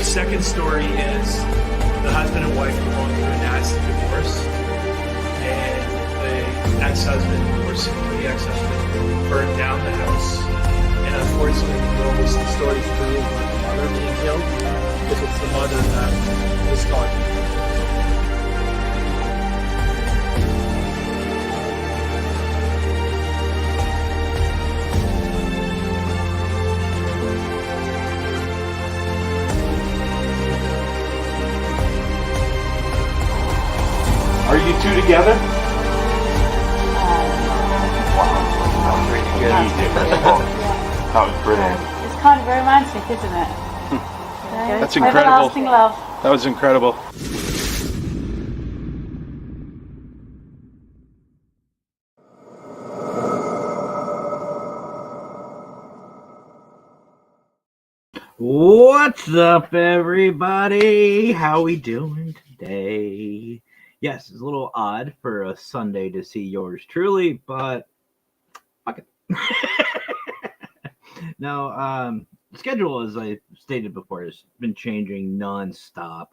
second story is the husband and wife were going through a nasty divorce, and the ex-husband, or the ex-husband, burned down the house. And unfortunately, the story through the mother being killed, because it's the mother that was talking. Are you two together? Wow, that was really good. That was brilliant. It's kind of romantic, isn't it? That's incredible. Everlasting love. That was incredible. What's up, everybody? How we doing today? Yes, it's a little odd for a Sunday to see yours truly, but fuck it. Now, schedule, as I stated before, has been changing nonstop.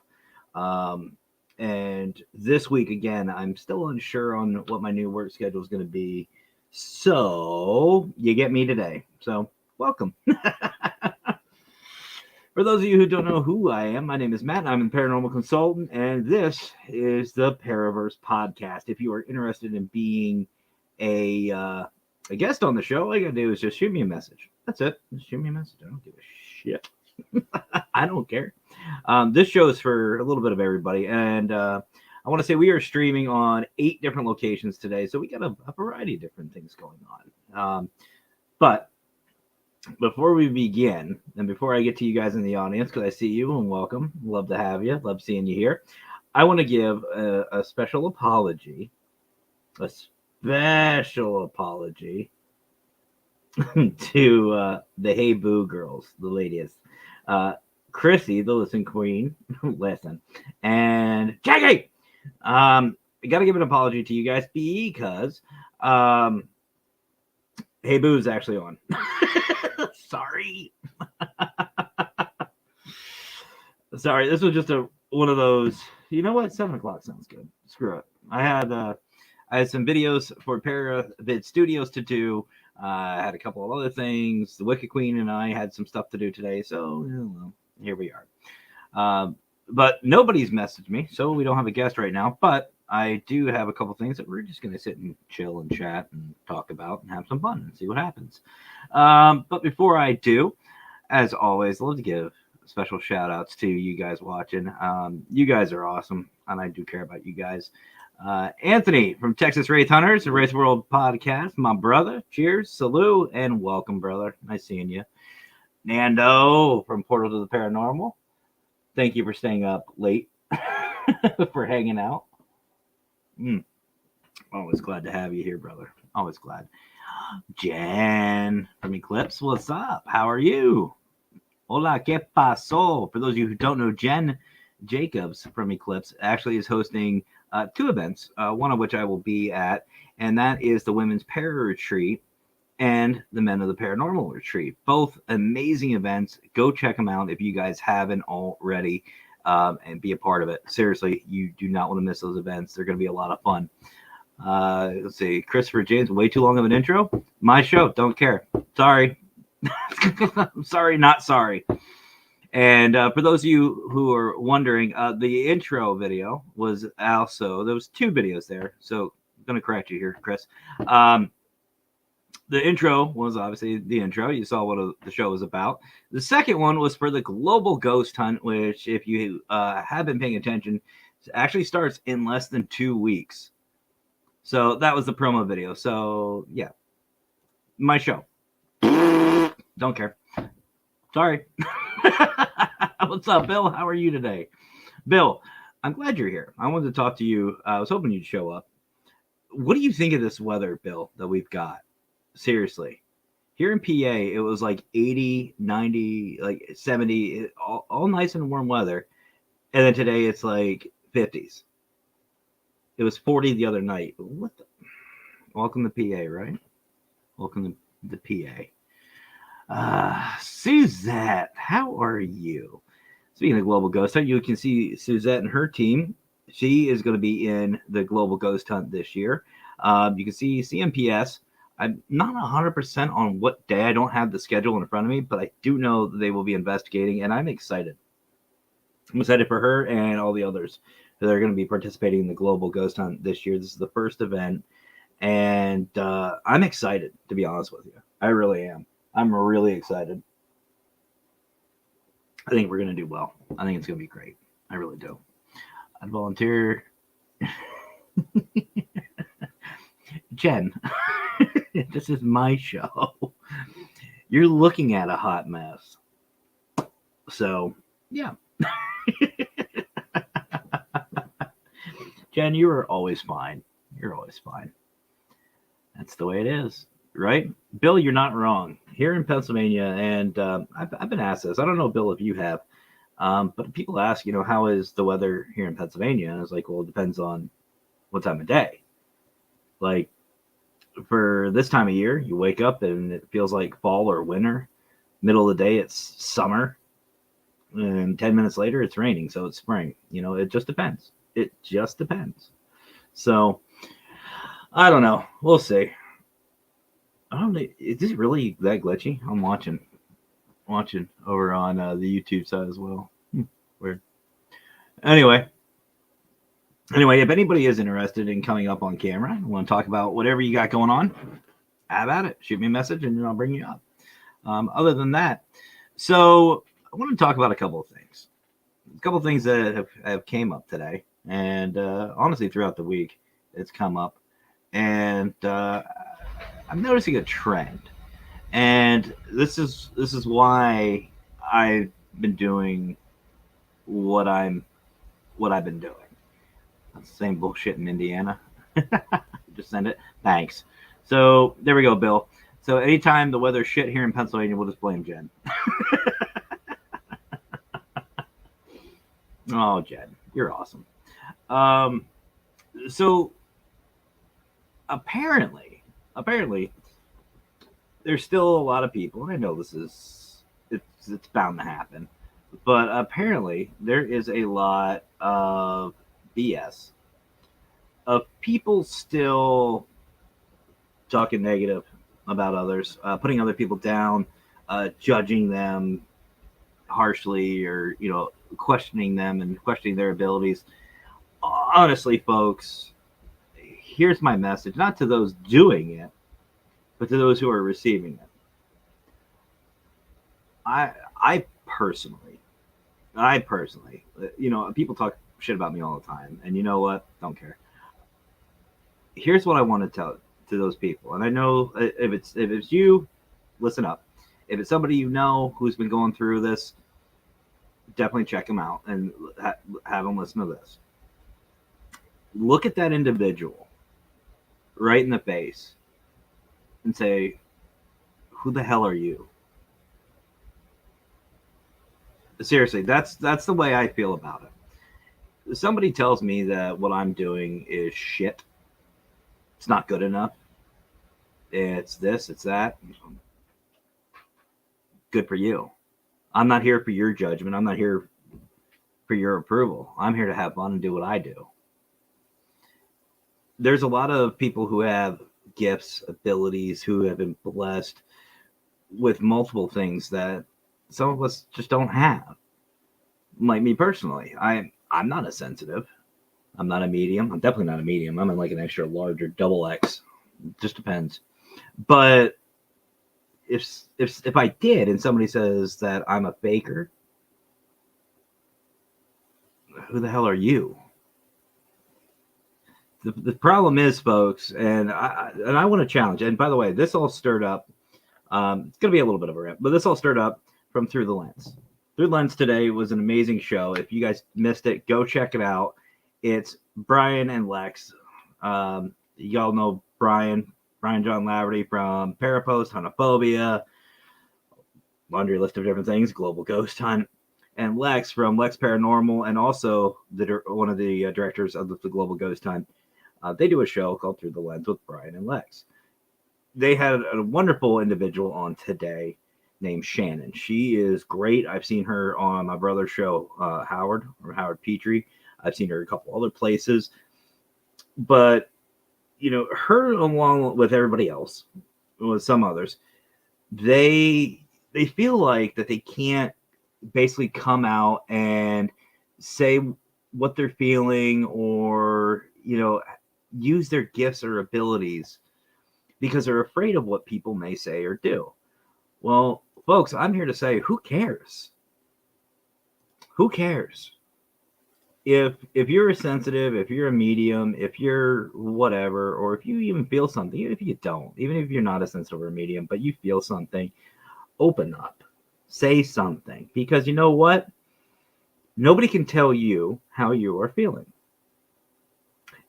And this week, again, I'm still unsure on what my new work schedule is going to be. So, you get me today. So, welcome. For those of you who don't know who I am, my name is Matt, and I'm a paranormal consultant, and this is the Paraverse Podcast. If you are interested in being a guest on the show, all you gotta do is just shoot me a message. That's it. Just shoot me a message. I don't give a shit. I don't care. This show is for a little bit of everybody, and I want to say we are streaming on 8 different locations today, so we got a variety of different things going on. But before we begin, and before I get to you guys in the audience, because I see you and welcome, love to have you, love seeing you here, I want to give a special apology, to the Hey Boo girls, the ladies, Chrissy, the Listen Queen, listen, and Jackie. I got to give an apology to you guys because Hey Boo's actually on. Sorry. Sorry, this was just one of those. You know what? 7 o'clock sounds good. Screw it. I had some videos for Paravid Studios to do. I had a couple of other things. The Wicked Queen and I had some stuff to do today, so well, here we are. But nobody's messaged me, so we don't have a guest right now. But I do have a couple things that we're just going to sit and chill and chat and talk about and have some fun and see what happens. But before I do, as always, I love to give special shout outs to you guys watching. You guys are awesome, and I do care about you guys. Anthony from Texas Wraith Hunters, the Wraith World Podcast, my brother. Cheers, salute, and welcome, brother. Nice seeing you. Nando from Portal to the Paranormal. Thank you for staying up late, for hanging out. Always glad to have you here, brother. Always glad. Jen from Eclipse, what's up? How are you? Hola, ¿qué pasó? For those of you who don't know, Jen Jacobs from Eclipse actually is hosting 2 events, one of which I will be at, and that is the Women's Para Retreat and the Men of the Paranormal Retreat. Both amazing events. Go check them out if you guys haven't already, and be a part of it. Seriously, you do not want to miss those events. They're going to be a lot of fun. Let's see. Christopher James, way too long of an intro. My show, don't care. Sorry. I'm sorry, not sorry. And for those of you who are wondering, the intro video was also, there was 2 videos there. So I'm going to correct you here, Chris. The intro was obviously the intro. You saw what the show was about. The second one was for the Global Ghost Hunt, which, if you have been paying attention, actually starts in less than 2 weeks. So that was the promo video. So, yeah. My show. Don't care. Sorry. What's up, Bill? How are you today? Bill, I'm glad you're here. I wanted to talk to you. I was hoping you'd show up. What do you think of this weather, Bill, that we've got? Seriously. Here in PA, it was like 80, 90, like 70, all nice and warm weather. And then today it's like 50s. It was 40 the other night. What the? Welcome to PA, right? Welcome to the PA. Suzette, how are you? Speaking of Global Ghost Hunt, you can see Suzette and her team. She is going to be in the Global Ghost Hunt this year. You can see CMPS. I'm not 100% on what day. I don't have the schedule in front of me, but I do know that they will be investigating, and I'm excited. I'm excited for her and all the others that are going to be participating in the Global Ghost Hunt this year. This is the first event, and I'm excited, to be honest with you. I really am. I'm really excited. I think we're going to do well. I think it's going to be great. I really do. I'd volunteer. Jen, this is my show. You're looking at a hot mess. So, yeah. Jen, you are always fine. You're always fine. That's the way it is, right? Bill, you're not wrong. Here in Pennsylvania, and I've been asked this. I don't know, Bill, if you have, but people ask, how is the weather here in Pennsylvania? And I was like, well, it depends on what time of day. Like, for this time of year, you wake up and it feels like fall or winter. Middle of the day, it's summer. And 10 minutes later, it's raining, so it's spring. It just depends. It just depends. So, I don't know. We'll see. I don't know. Is this really that glitchy? I'm watching over on the YouTube side as well. Weird. Anyway, if anybody is interested in coming up on camera and want to talk about whatever you got going on, have at it. Shoot me a message and I'll bring you up. Other than that, so I want to talk about a couple of things. A couple of things that have came up today, and honestly throughout the week, it's come up, and I'm noticing a trend, and this is why I've been doing what I've been doing. That's the same bullshit in Indiana. Just send it. Thanks. So there we go, Bill. So anytime the weather's shit here in Pennsylvania, we'll just blame Jen. Oh, Jen, you're awesome. So apparently, there's still a lot of people, and I know it's bound to happen, but apparently there is a lot of BS of people still talking negative about others, putting other people down, judging them harshly, or questioning them and questioning their abilities. Honestly, folks, here's my message, not to those doing it, but to those who are receiving it. I personally, people talk shit about me all the time, and you know what? Don't care. Here's what I want to tell to those people, and I know if it's you, listen up. If it's somebody who's been going through this, definitely check them out and have them listen to this. Look at that individual right in the face and say, who the hell are you? Seriously, that's the way I feel about it. If somebody tells me that what I'm doing is shit, it's not good enough, it's this, it's that, good for you. I'm not here for your judgment. I'm not here for your approval. I'm here to have fun and do what I do. There's a lot of people who have gifts, abilities, who have been blessed with multiple things that some of us just don't have. Like me personally, I'm not a sensitive. I'm not a medium. I'm definitely not a medium. I'm in like an extra large or double X. It just depends. But if I did, and somebody says that I'm a faker, who the hell are you? The problem is, folks, and I want to challenge. And by the way, this all stirred up. It's going to be a little bit of a rant, but this all stirred up from Through the Lens. Through the Lens today was an amazing show. If you guys missed it, go check it out. It's Brian and Lex. Y'all know Brian John Laverty from Parapost, Hunophobia, laundry list of different things, Global Ghost Hunt, and Lex from Lex Paranormal, and also one of the directors of the Global Ghost Hunt. They do a show called Through the Lens with Brian and Lex. They had a wonderful individual on today named Shannon. She is great. I've seen her on my brother's show, Howard Petrie. I've seen her a couple other places. But, her along with everybody else, with some others, they feel like that they can't basically come out and say what they're feeling or, use their gifts or abilities because they're afraid of what people may say or do. Well, folks, I'm here to say, who cares? Who cares? If you're a sensitive, if you're a medium, if you're whatever, or if you even feel something, even if you don't, even if you're not a sensitive or a medium, but you feel something, open up, say something, because you know what? Nobody can tell you how you are feeling.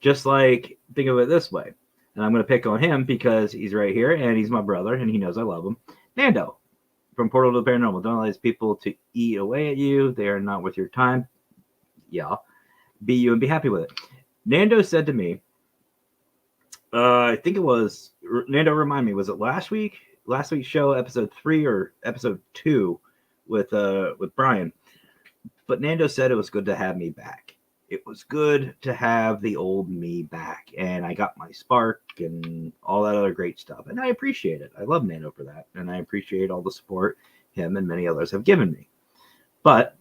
Just like, think of it this way, and I'm going to pick on him because he's right here and he's my brother and he knows I love him. Nando from Portal to the Paranormal. Don't allow these people to eat away at you. They are not worth your time. Yeah. Be you and be happy with it. Nando said to me, I think it was, Nando, remind me, was it last week's show, episode 3 or episode 2 with Brian? But Nando said it was good to have me back. It was good to have the old me back. And I got my spark and all that other great stuff. And I appreciate it. I love Nando for that. And I appreciate all the support him and many others have given me. But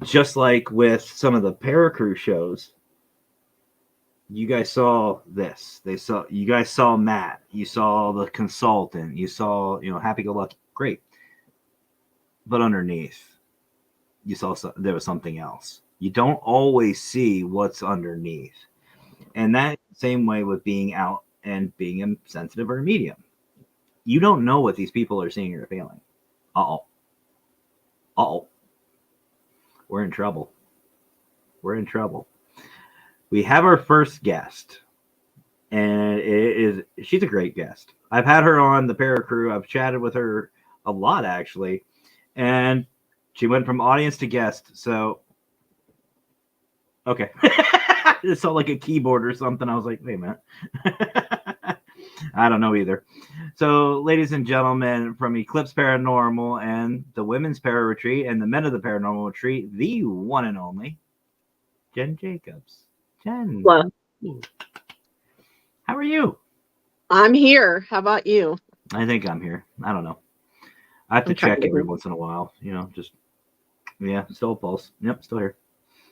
just like with some of the Paracrew shows, you guys saw this. You guys saw Matt. You saw the consultant. You saw, happy-go-lucky. Great. But underneath, you saw there was something else. You don't always see what's underneath. And that same way with being out and being a sensitive or a medium. You don't know what these people are seeing or feeling. Uh-oh. We're in trouble. We have our first guest. And she's a great guest. I've had her on the Paracrew. I've chatted with her a lot, actually. And she went from audience to guest. So, okay. It felt like a keyboard or something. I was like, wait a minute. I don't know either. So, ladies and gentlemen, from Eclipse Paranormal and the Women's Para Retreat and the Men of the Paranormal Retreat, the one and only Jen Jacobs. Jen. Hello. How are you? I'm here. How about you? I think I'm here. I don't know. I have to check every once in a while. Still a pulse. Yep, still here.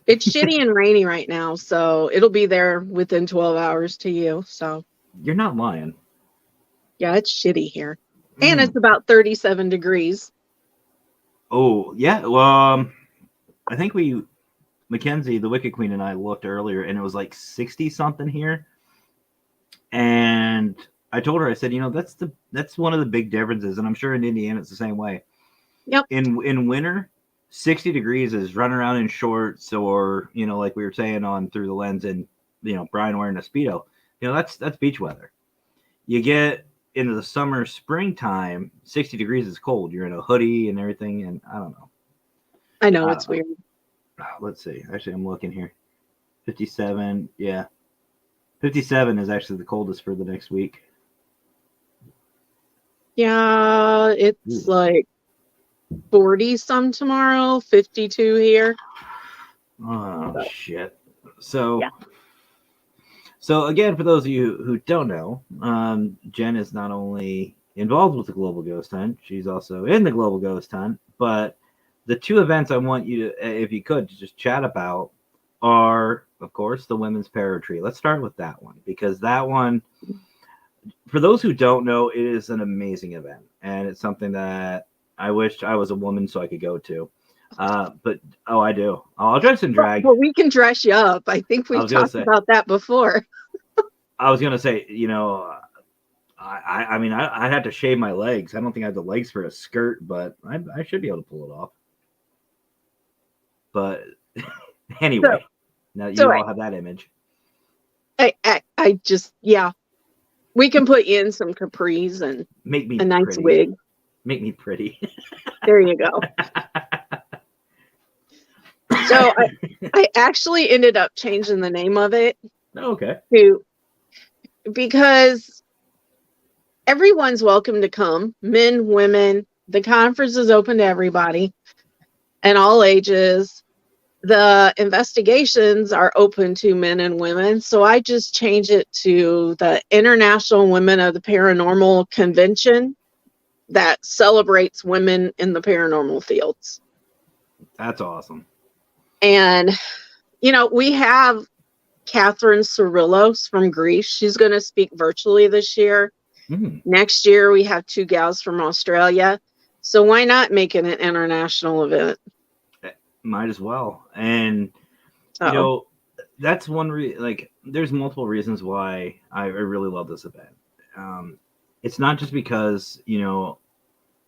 It's shitty and rainy right now, so it'll be there within 12 hours to you. So you're not lying. Yeah, it's shitty here. And it's about 37 degrees. Oh, yeah. Well, I think Mackenzie, the Wicked Queen, and I looked earlier, and it was like 60 something here. And I told her, I said, that's one of the big differences, and I'm sure in Indiana it's the same way. Yep. In winter, 60 degrees is running around in shorts, or like we were saying on Through the Lens, and Brian wearing a Speedo. That's beach weather. You get into the summer, springtime, 60 degrees is cold. You're in a hoodie and everything, and I don't know. I know, it's weird. Let's see. Actually, I'm looking here. 57. Yeah. 57 is actually the coldest for the next week. Yeah, it's like 40 some tomorrow, 52 here. Oh, shit. So again, for those of you who don't know, Jen is not only involved with the Global Ghost Hunt, she's also in the Global Ghost Hunt. But the two events I want you to, if you could, to just chat about are, of course, the Women's Para Retreat. Let's start with that one, because that one, for those who don't know, it is an amazing event, and it's something that I wish I was a woman so I could go to. But I do. I'll dress in drag. But we can dress you up. I think we've talked about that before. I was gonna say, I mean, I'd have to shave my legs. I don't think I have the legs for a skirt, but I should be able to pull it off. But anyway, now you all have that image. I just, we can put you in some capris and make me a nice pretty. wig. Make me pretty. There you go. So I actually ended up changing the name of it. Okay. Because everyone's welcome to come, men, women. The conference is open to everybody and all ages. The investigations are open to men and women. So I just change it to the International Women of the Paranormal Convention that celebrates women in the paranormal fields. That's awesome. And, we have Catherine Cyrillos from Greece. She's going to speak virtually this year. Next year, we have 2 gals from Australia. So why not make it an international event? Might as well. And, that's one there's multiple reasons why I really love this event. It's not just because,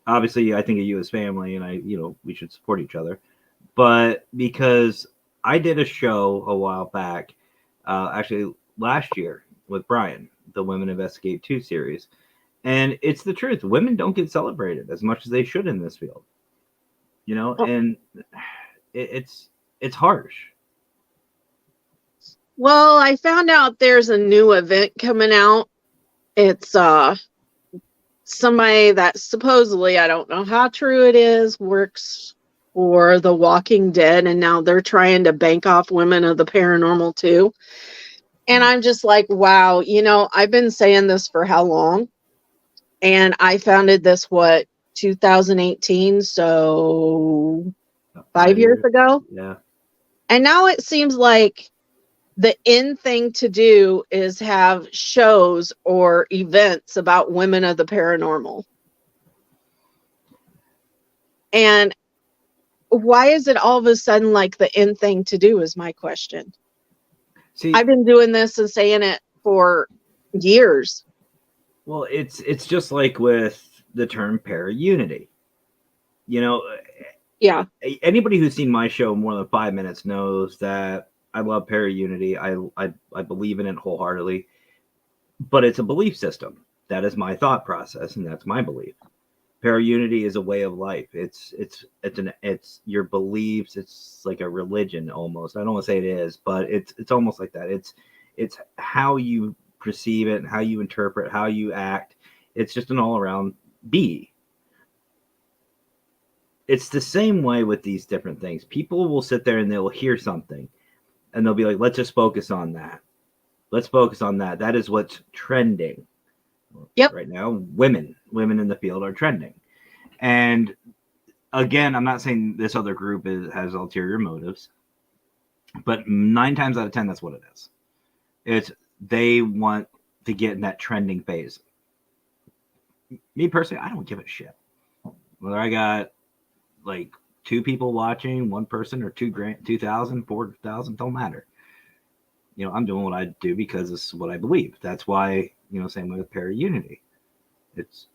obviously I think of you as family and we should support each other, but because I did a show a while back, actually last year with Brian, the Women Investigate 2 series. And it's the truth. Women don't get celebrated as much as they should in this field, and it's harsh. Well, I found out there's a new event coming out. It's somebody that supposedly, I don't know how true it is, works for The Walking Dead, and now they're trying to bank off Women of the Paranormal too. And I'm just like, wow, I've been saying this for how long? And I founded this, 2018, so 5 years ago. Yeah. And now it seems like the in thing to do is have shows or events about women of the paranormal. And why is it all of a sudden like the in thing to do is my question. See, I've been doing this and saying it for years. Well, it's just like with the term para-unity. Yeah. Anybody who's seen my show more than 5 minutes knows that I love para-unity. I believe in it wholeheartedly, but it's a belief system. That is my thought process, and that's my belief. Para-unity is a way of life. It's your beliefs. It's like a religion almost. I don't want to say it is, but it's almost like that. It's how you perceive it, how you interpret, how you act. It's just an all-around be. It's the same way with these different things. People will sit there and they'll hear something and they'll be like, let's just focus on that. Let's focus on that. That is what's trending. Yep. Right now, women in the field are trending. And again, I'm not saying this other group has ulterior motives, but 9 times out of 10, that's what it is. It's they want to get in that trending phase. Me personally, I don't give a shit whether I got like 2 people watching, 1 person, or 2,000, 4,000, don't matter. I'm doing what I do because it's what I believe. That's why, same way with para-unity. It's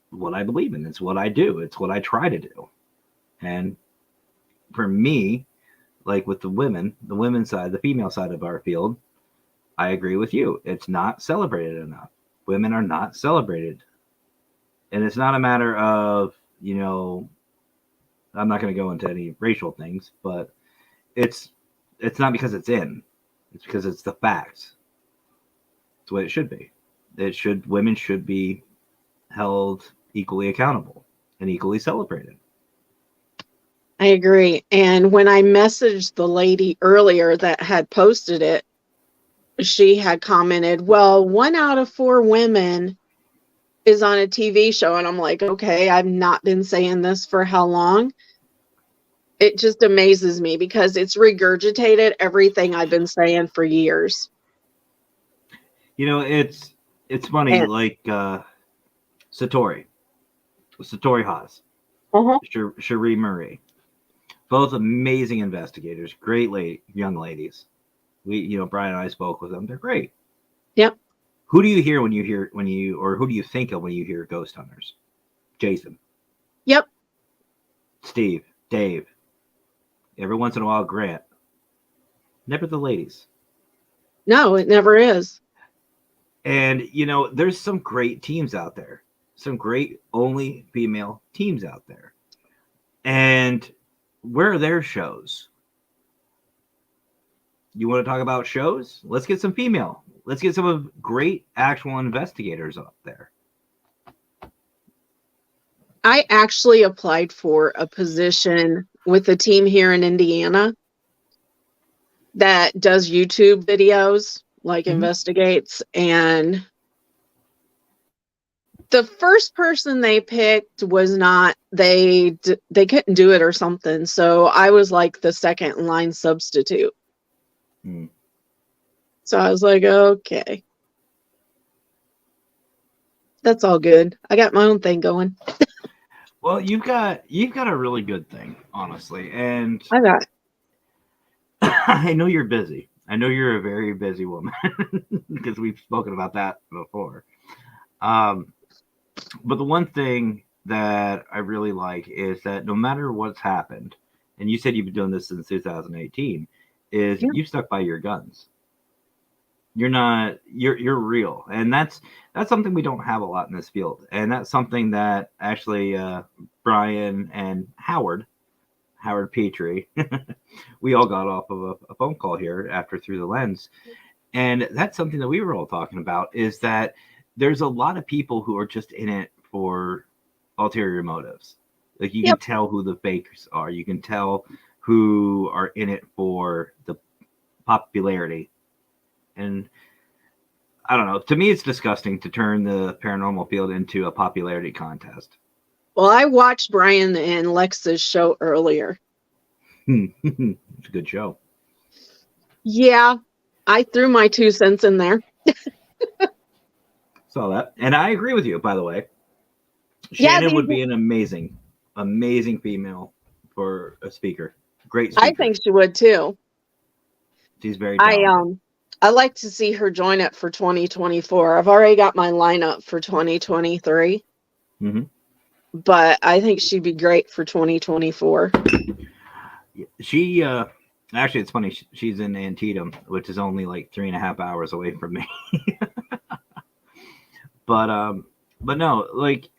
what I believe in. It's what I do. It's what I try to do. And for me, like with the women's side, the female side of our field, I agree with you. It's not celebrated enough. Women are not celebrated. And it's not a matter of, I'm not going to go into any racial things, but it's not because it's in. It's because it's the facts. It's what it should be. Women should be held equally accountable and equally celebrated. I agree. And when I messaged the lady earlier that had posted it, she had commented, well, 1 out of 4 women is on a TV show. And I'm like, okay, I've not been saying this for how long? It just amazes me because it's regurgitated everything I've been saying for years. It's funny, and, like Satori Haas, Cherie Marie, both amazing investigators, great young ladies. Brian and I spoke with them. They're great. Yep. Who do you hear or who do you think of when you hear ghost hunters? Jason. Yep. Steve, Dave. Every once in a while, Grant. Never the ladies. No, it never is. And, there's some great teams out there. Some great only female teams out there. And where are their shows? You want to talk about shows? Let's get some female. Let's get some of great actual investigators up there. I actually applied for a position with a team here in Indiana that does YouTube videos, like investigates, and the first person they picked was not they couldn't do it or something. So I was like the second line substitute. Hmm. So I was like, okay. That's all good. I got my own thing going. Well, you've got a really good thing, honestly, and I got I know you're busy. I know you're a very busy woman because we've spoken about that before. But the one thing that I really like is that no matter what's happened, and you said you've been doing this since 2018, is you stuck by your guns. You're real, and that's something we don't have a lot in this field, and that's something that actually Brian and Howard Petrie, we all got off of a phone call here after Through the Lens, and that's something that we were all talking about, is that there's a lot of people who are just in it for ulterior motives. Like you can tell who the fakers are. You can tell who are in it for the popularity. And I don't know. To me, it's disgusting to turn the paranormal field into a popularity contest. Well, I watched Brian and Lex's show earlier. It's a good show. Yeah, I threw my 2 cents in there. Saw that. And I agree with you, by the way. Shannon would be an amazing female for a speaker. Great speaker. I think she would too. She's very talented. I like to see her join it for 2024. I've already got my lineup for 2023. Mm-hmm. But I think she'd be great for 2024. She actually, it's funny. She's in Antietam, which is only like 3.5 hours away from me. But no, like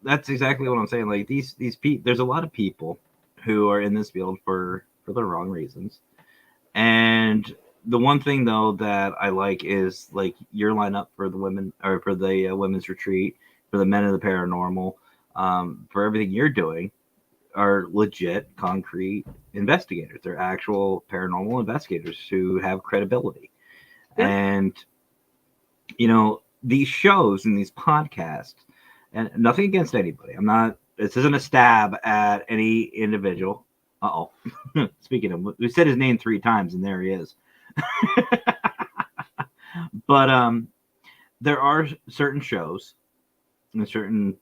that's exactly what I'm saying. Like these people, there's a lot of people who are in this field for the wrong reasons. And the one thing though that I like is like your lineup for the women, or for the women's retreat, for the men of the paranormal, for everything you're doing, are legit, concrete investigators. They're actual paranormal investigators who have credibility. Yeah. And you know, these shows and these podcasts, and nothing against anybody. This isn't a stab at any individual. Uh-oh. Speaking of, we said his name 3 times and there he is. But there are certain shows and certain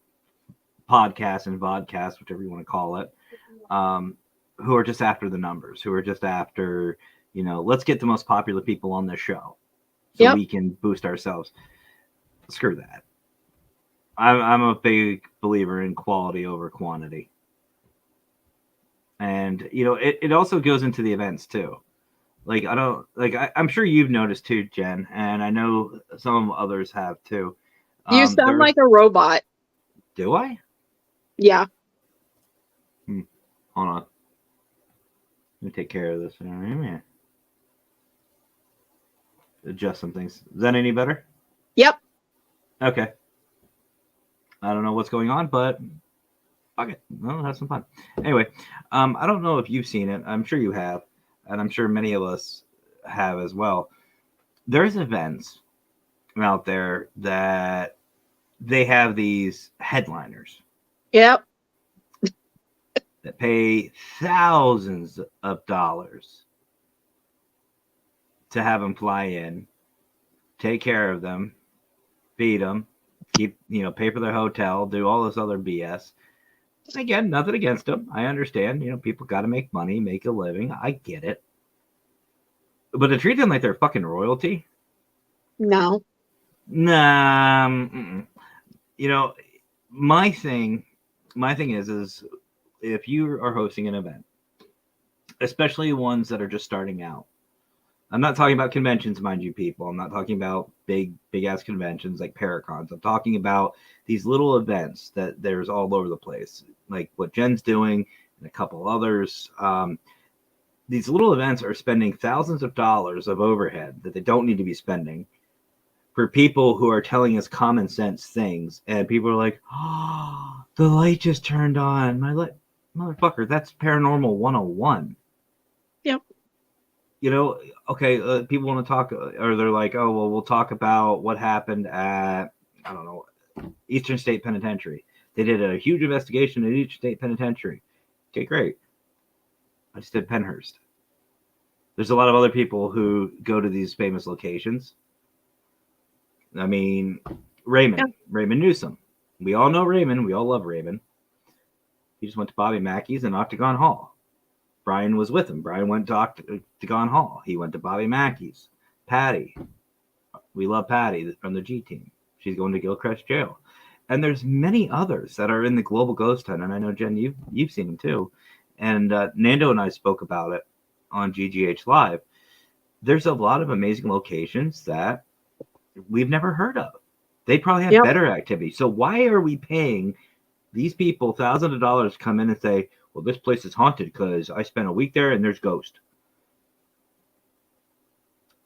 podcasts and vodcasts, whichever you want to call it, who are just after the numbers, who are just after, you know, let's get the most popular people on this show so we can boost ourselves. Screw that. I'm a big believer in quality over quantity. And, you know, it also goes into the events too. Like, I'm sure you've noticed too, Jen, and I know some others have too. You sound like a robot. Do I? Yeah. Hold on. Let me take care of this. Adjust some things. Is that any better? Yep. Okay. I don't know what's going on, but fuck it. We'll have some fun. Anyway, I don't know if you've seen it. I'm sure you have, and I'm sure many of us have as well. There's events out there that they have these headliners. Yep. That pay thousands of dollars to have them fly in, take care of them, feed them, pay for their hotel, do all this other BS. Again, nothing against them. I understand. You know, people got to make money, make a living. I get it. But to treat them like they're fucking royalty? No. Nah. You know, my thing is if you are hosting an event, especially ones that are just starting out. I'm not talking about conventions, mind you, people. I'm not talking about big ass conventions like Paracons. I'm talking about these little events that there's all over the place, like what Jen's doing and a couple others. These little events are spending thousands of dollars of overhead that they don't need to be spending for people who are telling us common sense things, and people are like, "Oh, the light just turned on." My light, motherfucker, that's paranormal 101. Yep. You know, okay, people want to talk, or they're like, "Oh, well, we'll talk about what happened at, I don't know, Eastern State Penitentiary. They did a huge investigation at Eastern State Penitentiary." Okay, great. I just did Pennhurst. There's a lot of other people who go to these famous locations. I mean, Raymond Newsom. We all know Raymond. We all love Raymond. He just went to Bobby Mackey's and Octagon Hall. Brian was with him. Brian went to Octagon Hall. He went to Bobby Mackey's. Patty. We love Patty from the G team. She's going to Gilchrist Jail. And there's many others that are in the Global Ghost Hunt. And I know, Jen, you've seen them too. And Nando and I spoke about it on GGH Live. There's a lot of amazing locations that we've never heard of. They probably have better activity. So why are we paying these people thousands of dollars to come in and say, well, this place is haunted because I spent a week there and there's ghosts?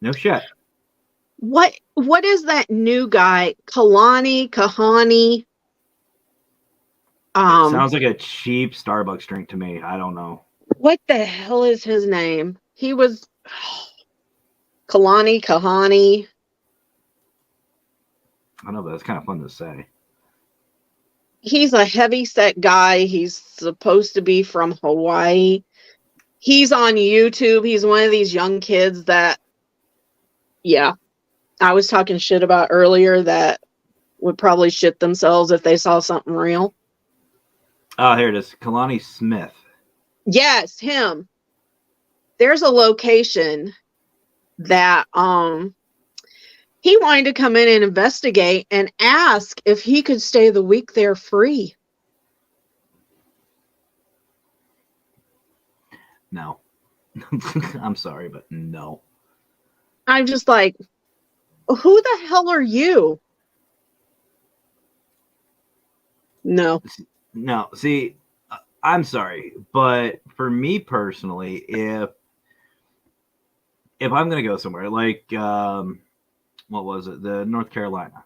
No shit. What is that new guy? Kahani? Sounds like a cheap Starbucks drink to me. I don't know. What the hell is his name? He was Kahani. I know, but it's kind of fun to say. He's a heavy-set guy. He's supposed to be from Hawaii. He's on YouTube. He's one of these young kids that, I was talking shit about earlier that would probably shit themselves if they saw something real. Oh, here it is. Kalani Smith. Yes, him. There's a location that he wanted to come in and investigate and ask if he could stay the week there free. No. I'm sorry, but no. I'm just like, who the hell are you? No. No, see, I'm sorry, but for me personally, if I'm going to go somewhere like, what was it, the North Carolina,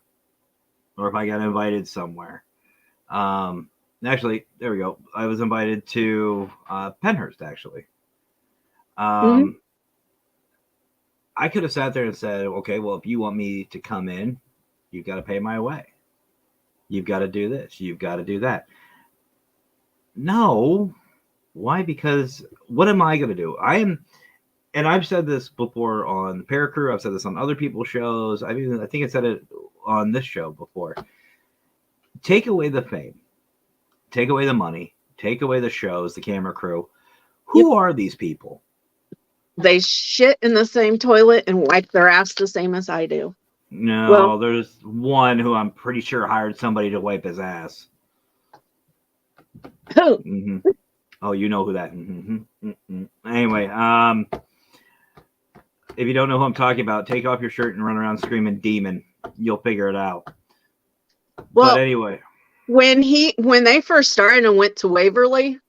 or if I got invited somewhere, actually, there we go. I was invited to Pennhurst, actually. I could have sat there and said, okay, well, if you want me to come in, you've got to pay my way. You've got to do this. You've got to do that. No. Why? Because what am I going to do? And I've said this before on the Paracrew. I've said this on other people's shows. I think I said it on this show before. Take away the fame. Take away the money. Take away the shows, the camera crew. Who are these people? They shit in the same toilet and wipe their ass the same as I do. No, there's one who I'm pretty sure hired somebody to wipe his ass. Who? Mm-hmm. Oh, you know who that. Anyway, if you don't know who I'm talking about, take off your shirt and run around screaming demon. You'll figure it out. Well, but anyway, when they first started and went to Waverly,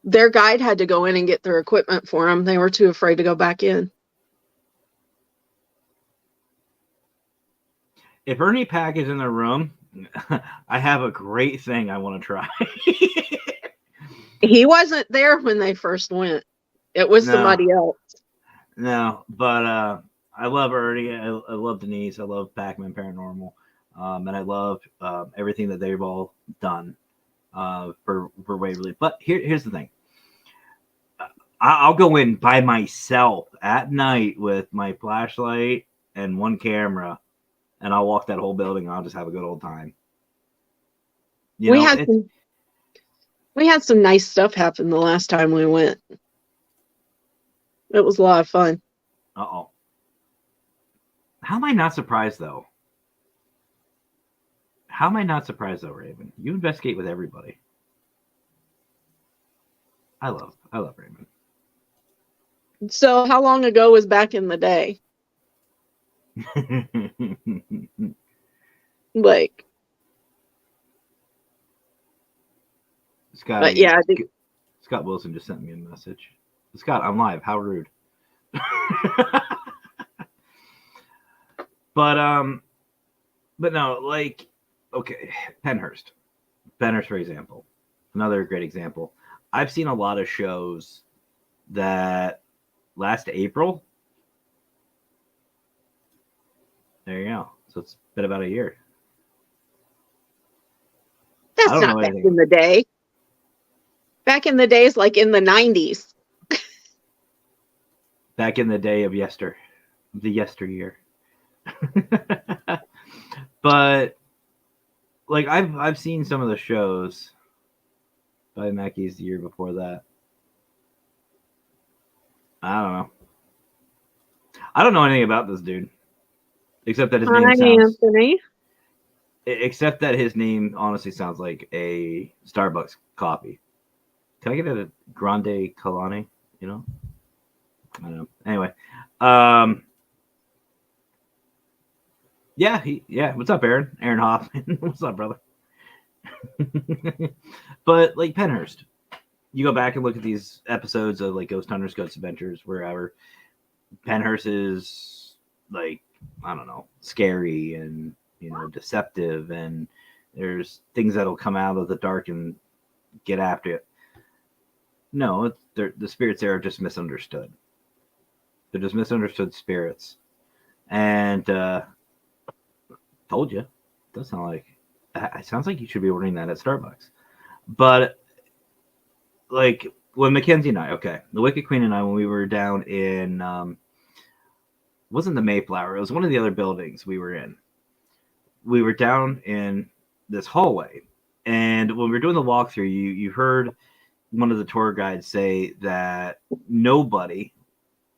their guide had to go in and get their equipment for them. They were too afraid to go back in. if Ernie Pack is in the room, I have a great thing I want to try. He wasn't there when they first went. It was somebody else. No, but I love Ernie. I love Denise. I love Pac-Man Paranormal. And I love everything that they've all done for Waverly. But here's the thing. I'll go in by myself at night with my flashlight and one camera, and I'll walk that whole building, and I'll just have a good old time. We had some nice stuff happen the last time we went. It was a lot of fun. Uh-oh. How am I not surprised, though? How am I not surprised, though, Raven? You investigate with everybody. I love Raven. So how long ago was back in the day? Like, Scott, but yeah, Scott Wilson just sent me a message. Scott, I'm live. How rude. But no, like, okay, Penhurst, for example, another great example. I've seen a lot of shows that last April. There you go. So it's been about a year. I That's don't not know back anything. in the day. Back in the days, like in the 90s. Back in the day of the yesteryear. But like I've seen some of the shows by Mackey's the year before that. I don't know. I don't know anything about this dude, except that his name Hi, sounds. Anthony. Except that his name honestly sounds like a Starbucks coffee. Can I get a Grande Kalani? You know? I don't know. Anyway. Yeah. What's up, Aaron? Aaron Hoffman. What's up, brother? But like Penhurst, you go back and look at these episodes of like Ghost Hunters, Ghost Adventures, wherever. Penhurst is like, I don't know, scary and deceptive, and there's things that'll come out of the dark and get after it. No, the spirits there are just misunderstood. They're just misunderstood spirits. And told you, it does sound like it sounds like you should be ordering that at Starbucks. But like when Mackenzie and I, the Wicked Queen and I, when we were down in wasn't the Mayflower, it was one of the other buildings we were in. We were down in this hallway, and when we were doing the walkthrough, you heard one of the tour guides say that nobody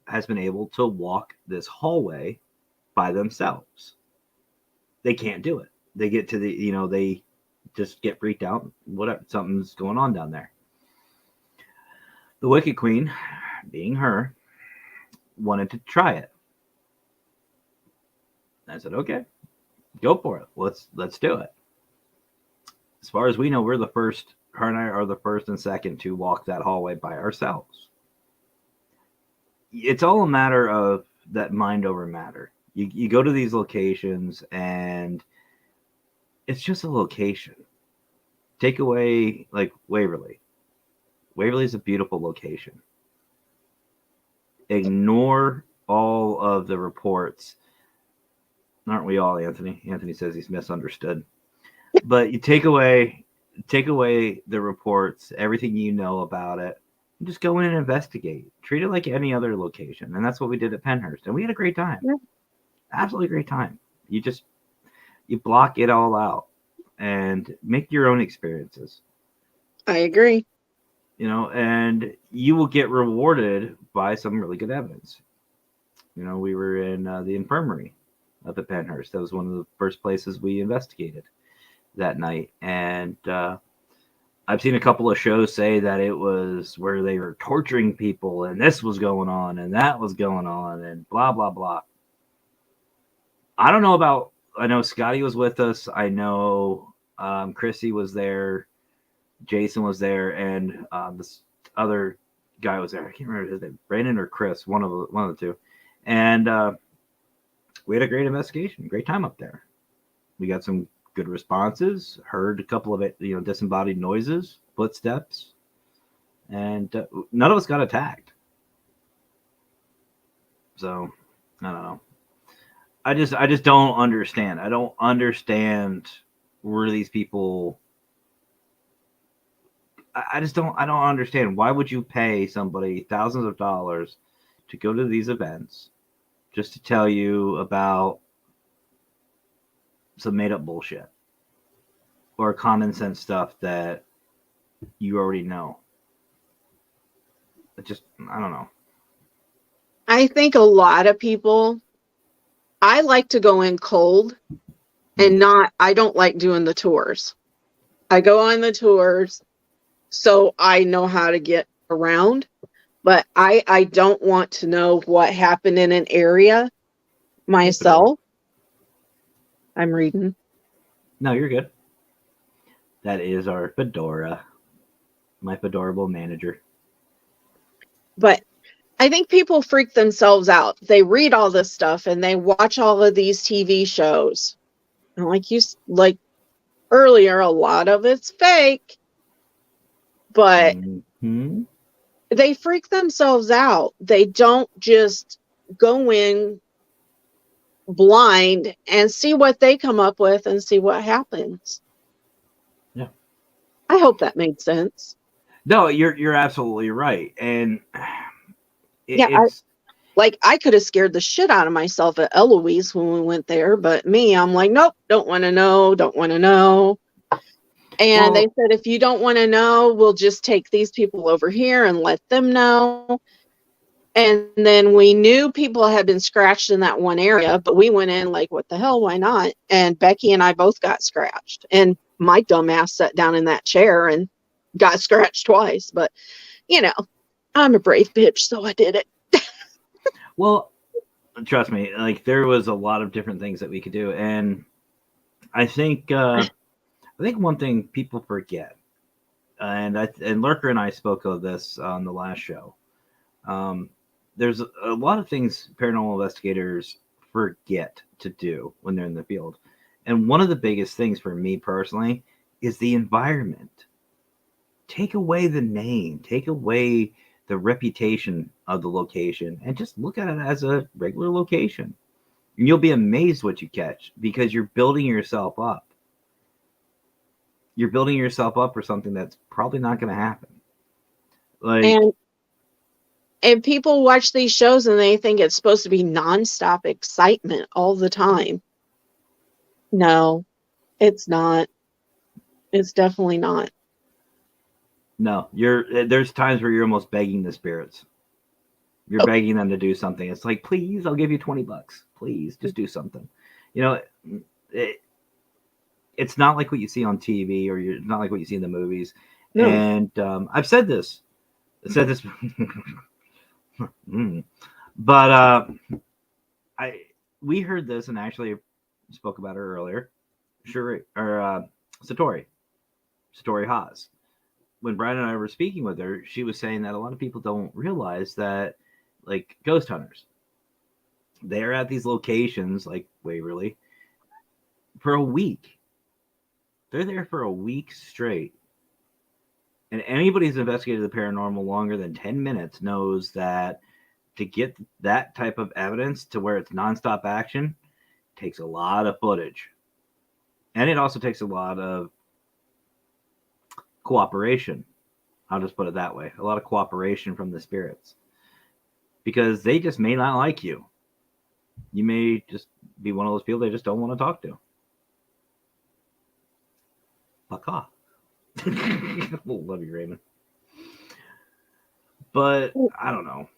has been able to walk this hallway by themselves. They can't do it. They get to they just get freaked out. Whatever, something's going on down there. The Wicked Queen, being her, wanted to try it. I said, okay, go for it. Let's do it. As far as we know, we're the first. Her and I are the first and second to walk that hallway by ourselves. It's all a matter of that mind over matter. You go to these locations and it's just a location. Take away like Waverly. Waverly is a beautiful location. Ignore all of the reports. Aren't we all, Anthony? Anthony says he's misunderstood. But you take away the reports, everything you know about it, and just go in and investigate. Treat it like any other location. And that's what we did at Penhurst. And we had a great time. Yeah. Absolutely great time. You block it all out and make your own experiences. I agree. And you will get rewarded by some really good evidence. We were in the infirmary at the Penhurst. That was one of the first places we investigated that night. And I've seen a couple of shows say that it was where they were torturing people and this was going on and that was going on and blah, blah, blah. I don't know I know Scotty was with us. I know Chrissy was there. Jason was there. And this other guy was there. I can't remember his name. Brandon or Chris, one of the two. And we had a great investigation, great time up there. We got some good responses, heard a couple of disembodied noises, footsteps, and none of us got attacked. So I don't know. I just don't understand. I don't understand where these people. I don't understand. Why would you pay somebody thousands of dollars to go to these events just to tell you about some made up bullshit or common sense stuff that you already know? I don't know. I think a lot of people, I like to go in cold and I don't like doing the tours. I go on the tours so I know how to get around, but I don't want to know what happened in an area myself. I'm reading. No, you're good. That is our Fedora, my Fedorable manager. But I think people freak themselves out. They read all this stuff and they watch all of these TV shows. And like earlier, a lot of it's fake, but Mhm. they freak themselves out. They don't just go in blind and see what they come up with and see what happens. Yeah. I hope that made sense. No, you're absolutely right, and Yeah, it's I could have scared the shit out of myself at Eloise when we went there, but me, I'm like, nope, don't want to know, don't want to know. And they said, if you don't want to know, we'll just take these people over here and let them know. And then we knew people had been scratched in that one area, but we went in like, what the hell, why not? And Becky and I both got scratched. And my dumb ass sat down in that chair and got scratched twice. But, you know, I'm a brave bitch, so I did it. well, trust me, like there was a lot of different things that we could do, and I think one thing people forget, and Lurker and I spoke of this on the last show. There's a lot of things paranormal investigators forget to do when they're in the field. And one of the biggest things for me personally is the environment. Take away the name, take away the reputation of the location, and just look at it as a regular location. And you'll be amazed what you catch because you're building yourself up. You're building yourself up for something that's probably not going to happen. Like, and people watch these shows and they think it's supposed to be nonstop excitement all the time. No, it's not. It's definitely not. no, there's times where you're almost begging the spirits. You're begging them to do something. It's like, please, I'll give you $20. Please, just do something. You know, it's not like what you see on TV, or it's not like what you see in the movies. No. And I've said this. But we heard this and actually spoke about her earlier. Satori Haas. When Brian and I were speaking with her, she was saying that a lot of people don't realize that, like ghost hunters, they're at these locations like Waverly for a week. They're there for a week straight. And anybody who's investigated the paranormal longer than 10 minutes knows that to get that type of evidence to where it's nonstop action takes a lot of footage. And it also takes a lot of cooperation. I'll just put it that way. A lot of cooperation from the spirits. Because they just may not like you. You may just be one of those people they just don't want to talk to. Fuck off. Love you, Raymond. But I don't know.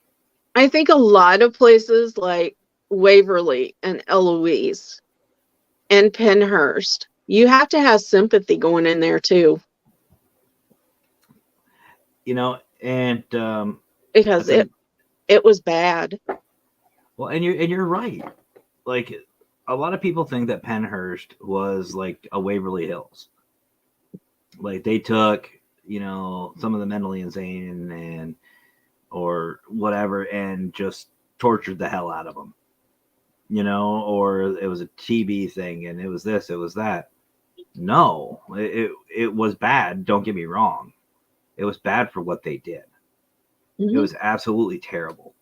I think a lot of places like Waverly and Eloise and Pennhurst, you have to have sympathy going in there too. You know, and because it was bad. Well, and you're right. Like a lot of people think that Pennhurst was like a Waverly Hills. Like they took, you know, some of the mentally insane and or whatever and just tortured the hell out of them, you know, or it was a TB thing and it was this, it was that. No, it was bad. Don't get me wrong. It was bad for what they did. Mm-hmm. It was absolutely terrible.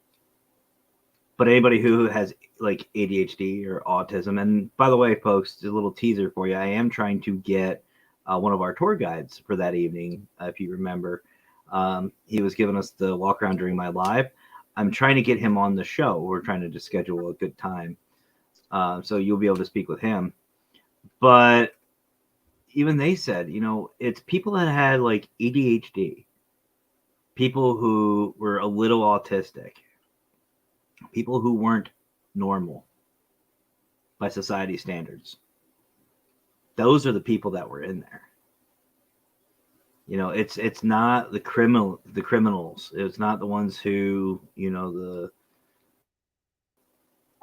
But anybody who has like ADHD or autism, and by the way, folks, a little teaser for you. I am trying to get one of our tour guides for that evening. If you remember, he was giving us the walk around during my live. I'm trying to get him on the show. We're trying to just schedule a good time. So you'll be able to speak with him. But even they said, you know, it's people that had like ADHD, people who were a little autistic, people who weren't normal by society standards. Those are the people that were in there. You know, it's not the criminals. It's not the ones who, you know, the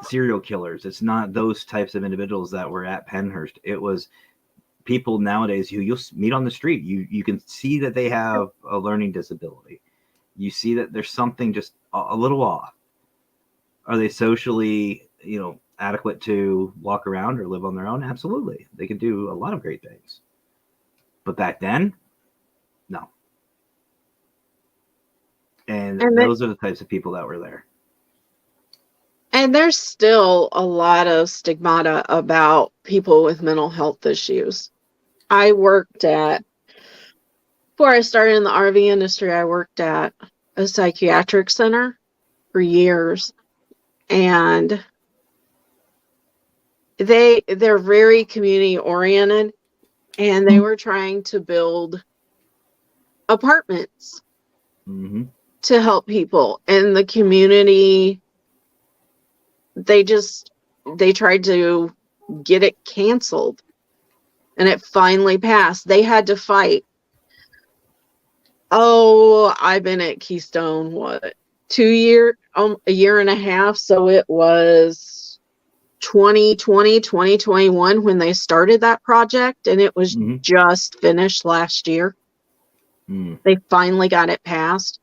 serial killers. It's not those types of individuals that were at Pennhurst. It was people nowadays who you'll meet on the street. You can see that they have a learning disability. You see that there's something just a little off. Are they socially, adequate to walk around or live on their own? Absolutely. They can do a lot of great things. But back then, no. And those are the types of people that were there. And there's still a lot of stigmata about people with mental health issues. Before I started in the RV industry, I worked at a psychiatric center for years. And they're very community oriented, and they were trying to build apartments to help people in the community. They tried to get it canceled, and it finally passed. They had to fight. I've been at Keystone, a year and a half. So it was 2020, 2021 when they started that project, and it was just finished last year. They finally got it passed.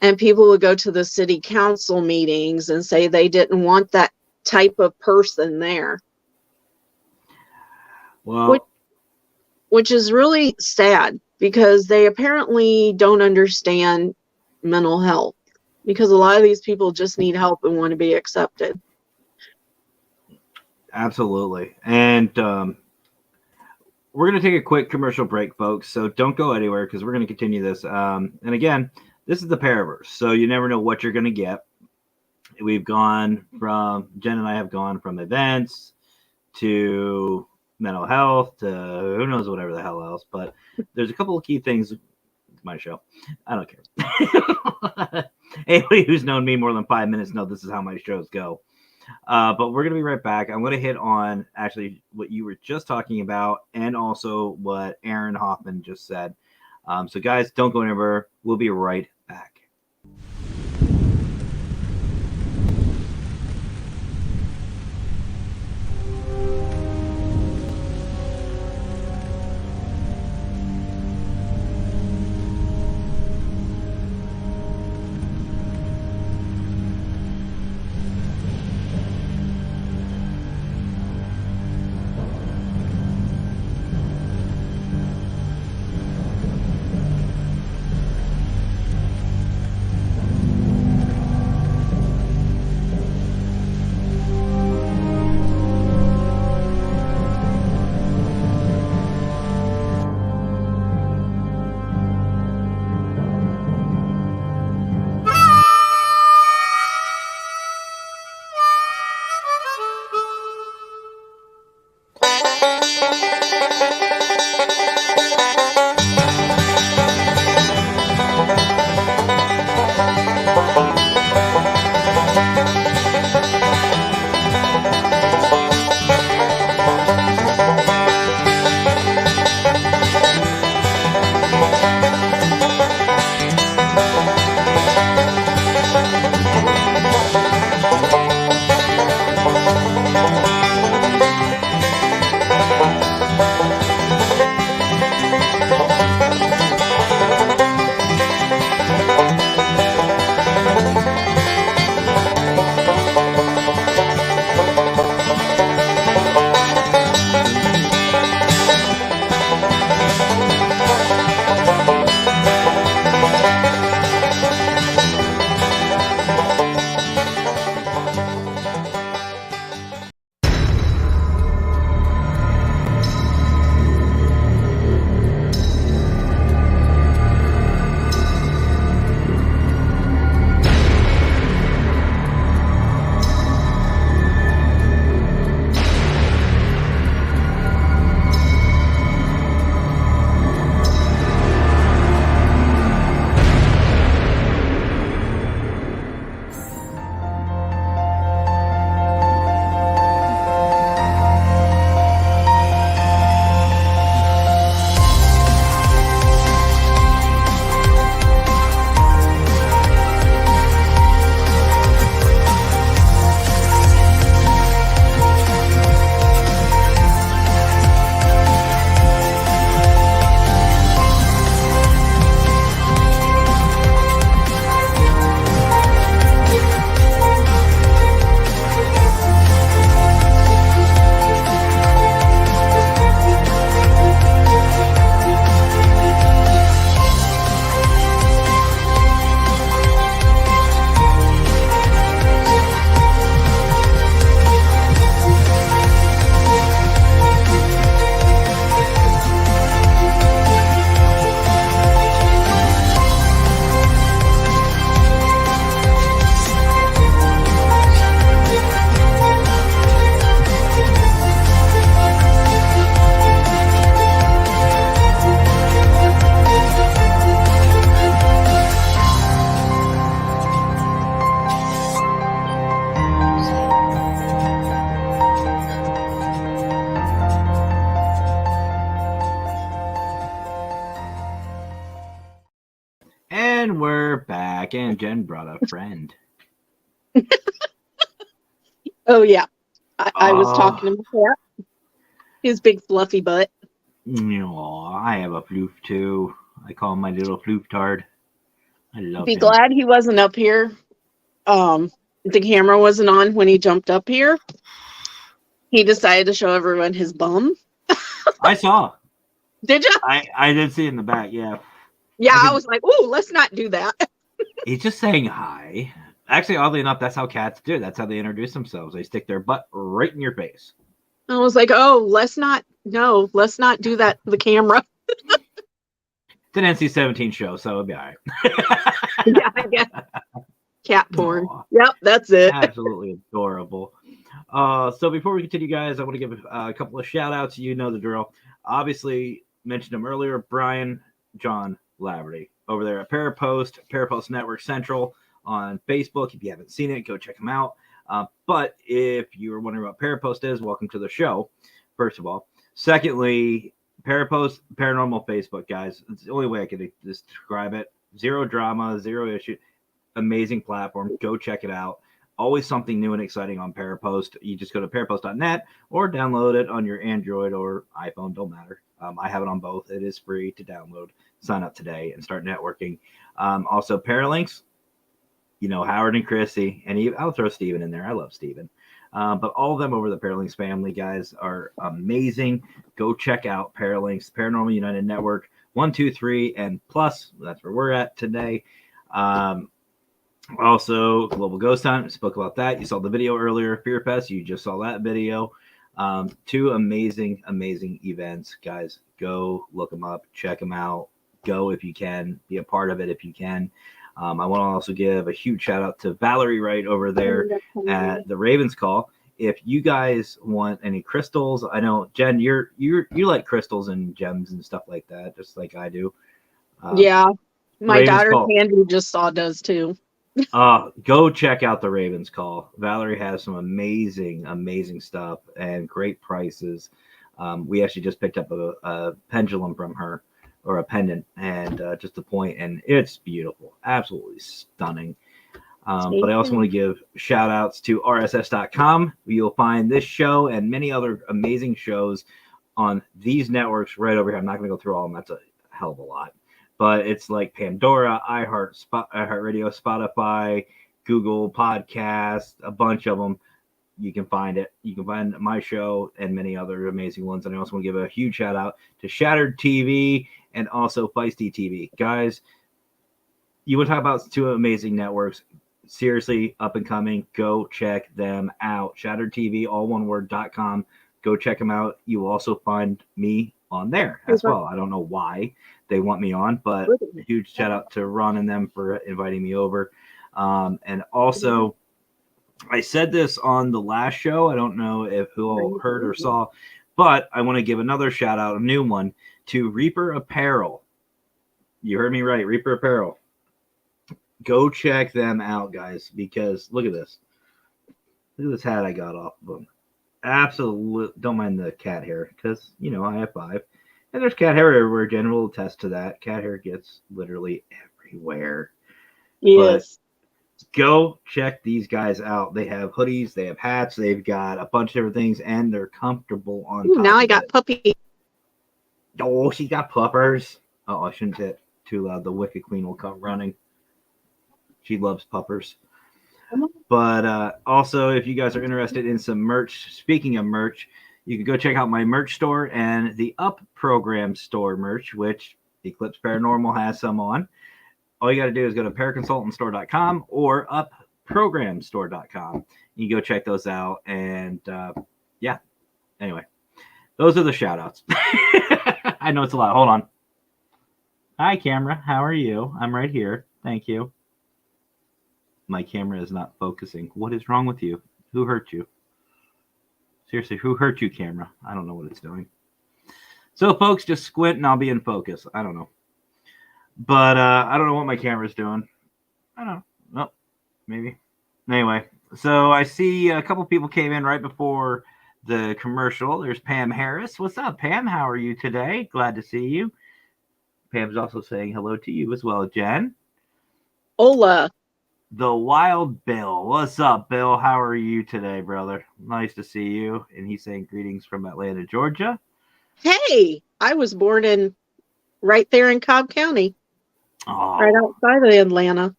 And people would go to the city council meetings and say they didn't want that type of person there. Well, which is really sad, because they apparently don't understand mental health, because a lot of these people just need help and want to be accepted. Absolutely. And we're going to take a quick commercial break, folks. So don't go anywhere, because we're going to continue this. And again, this is the Paraverse, so you never know what you're going to get. Jen and I have gone from events to mental health to who knows whatever the hell else. But there's a couple of key things. It's my show. I don't care. Anybody who's known me more than 5 minutes know this is how my shows go. But we're going to be right back. I'm going to hit on actually what you were just talking about, and also what Aaron Hoffman just said. So guys, don't go anywhere. We'll be right back. And we're back, and Jen brought a friend. Oh yeah, I was Oh. talking to him before. His big fluffy butt. I have a floof too. I call him my little flooftard. I love Be him. glad he wasn't up here. The camera wasn't on when he jumped up here. He decided to show everyone his bum. I saw. Did you? I did see it in the back, yeah. Yeah, I I can- was like, "Ooh, let's not do that." He's just saying hi. Actually, oddly enough, that's how cats do. That's how they introduce themselves. They stick their butt right in your face. I was like, "Oh, let's not do that to the camera." It's an NC-17 show, so it'll be all right. Yeah, I guess. Cat porn. Aw. Yep, that's it. Absolutely adorable. So before we continue, guys, I want to give a couple of shout outs. You know the drill. Obviously, mentioned him earlier, Brian John Laverty over there at Parapost Network Central on Facebook. If you haven't seen it, go check him out. But if you were wondering what Parapost is, welcome to the show, first of all. Secondly, Parapost Paranormal Facebook, guys. It's the only way I could describe it. Zero drama, zero issue. Amazing platform. Go check it out. Always something new and exciting on Parapost. You just go to parapost.net or download it on your Android or iPhone. Don't matter. I have it on both. It is free to download. Sign up today and start networking. Also, Paralinks. You know, Howard and Chrissy, and I'll throw Steven in there. I love Steven. But all of them over the Paralinks family, guys, are amazing. Go check out Paralinks, Paranormal United Network, 1, 2, 3, and plus. That's where we're at today. Also, Global Ghost Hunt. Spoke about that. You saw the video earlier. Fear Fest. You just saw that video. Two amazing events, guys. Go look them up. Check them out. Go if you can. Be a part of it if you can. I want to also give a huge shout out to Valerie Wright over there at the Ravens Call. If you guys want any crystals, I know Jen, you like crystals and gems and stuff like that, just like I do. Yeah, my Ravens daughter Call. Candy just does too. Go check out the Ravens Call. Valerie has some amazing stuff and great prices. We actually just picked up a pendulum from her, or a pendant, and just a point, and it's beautiful, absolutely stunning. But I also want to give shout outs to rss.com. You'll find this show and many other amazing shows on these networks right over here. I'm not going to go through all of them. That's a hell of a lot. But it's like Pandora, iHeartRadio, Spotify, Google Podcasts, a bunch of them. You can find it. You can find my show and many other amazing ones. And I also want to give a huge shout out to Shattered TV and also Feisty TV. Guys, you want to talk about two amazing networks. Seriously, up and coming. Go check them out. Shattered TV, all one word.com. Go check them out. You will also find me on there as well. I don't know why they want me on, but a huge shout out to Ron and them for inviting me over. And also, I said this on the last show. I don't know if who all heard or saw, but I want to give another shout out, a new one, to Reaper Apparel. You heard me right, Reaper Apparel. Go check them out, guys, because look at this. Look at this hat I got off of them. Absolutely. Don't mind the cat hair because, you know, I have 5. And there's cat hair everywhere. Jen will attest to that. Cat hair gets literally everywhere. Yes. But go check these guys out. They have hoodies. They have hats. They've got a bunch of different things, and they're comfortable on top Now I of got it. puppy. Oh, she got puppers. Oh, I shouldn't hit too loud. The Wicked Queen will come running. She loves puppers. But also, if you guys are interested in some merch, speaking of merch, you can go check out my merch store and the Up Program store merch, which Eclipse Paranormal has some on. All you got to do is go to paraconsultantstore.com or upprogramstore.com. You can go check those out. And yeah, anyway, those are the shout outs. I know it's a lot. Hold on. Hi, camera. How are you? I'm right here. Thank you. My camera is not focusing. What is wrong with you? Who hurt you? Seriously, who hurt you, camera? I don't know what it's doing. So, folks, just squint and I'll be in focus. I don't know. But I don't know what my camera's doing. I don't know. Nope. Maybe. Anyway, so I see a couple people came in right before the commercial. There's Pam Harris. What's up, Pam? How are you today? Glad to see you. Pam's also saying hello to you as well, Jen. Ola. The Wild Bill. What's up, Bill? How are you today, brother? Nice to see you. And he's saying greetings from Atlanta, Georgia. Hey, I was born in right there in Cobb County, right Oh, outside of Atlanta.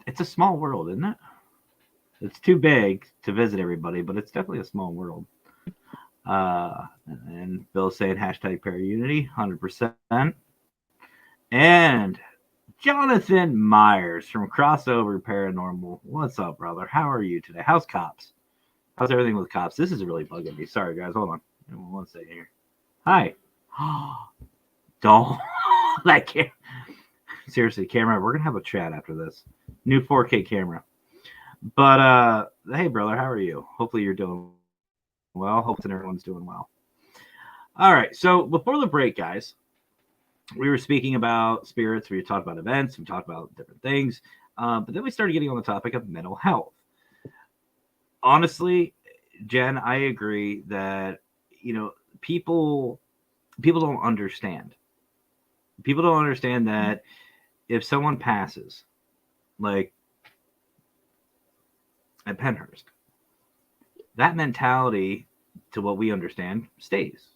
it's a small world, isn't it? It's too big to visit everybody, but it's definitely a small world. And Bill's saying hashtag Paraunity, 100%. And Jonathan Myers from Crossover Paranormal. What's up, brother? How are you today? How's Cops? How's everything with Cops? This is really bugging me. Sorry, guys. Hold on. 1 second here. Hi. Don't. That can't. Seriously, camera, we're going to have a chat after this. New 4K camera. But, hey, brother, how are you? Hopefully you're doing well. Hopefully everyone's doing well. All right. So before the break, guys, we were speaking about spirits. We talked about events. We talked about different things. But then we started getting on the topic of mental health. Honestly, Jen, I agree that, people don't understand. People don't understand that if someone passes, like at Penhurst, that mentality, to what we understand, stays.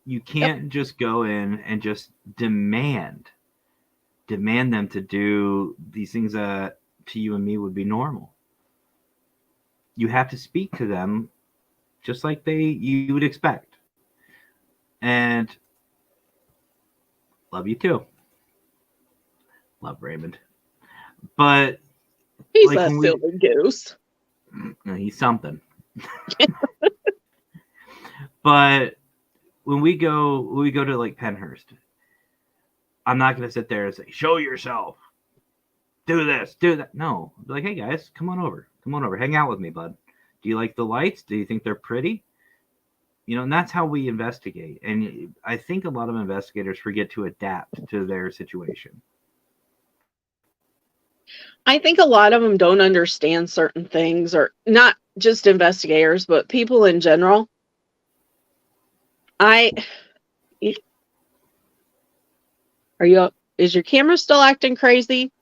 You can't just go in and just demand them to do these things that to you and me would be normal. You have to speak to them just like you would expect. And love you too. Love Raymond. But He's like a silly goose. he's something. But when we go to like Penhurst, I'm not going to sit there and say, show yourself, do this, do that. No, I'll be like, hey guys, come on over, hang out with me, bud. Do you like the lights? Do you think they're pretty? And that's how we investigate. And I think a lot of investigators forget to adapt to their situation. I think a lot of them don't understand certain things, or not just investigators, but people in general. Is your camera still acting crazy?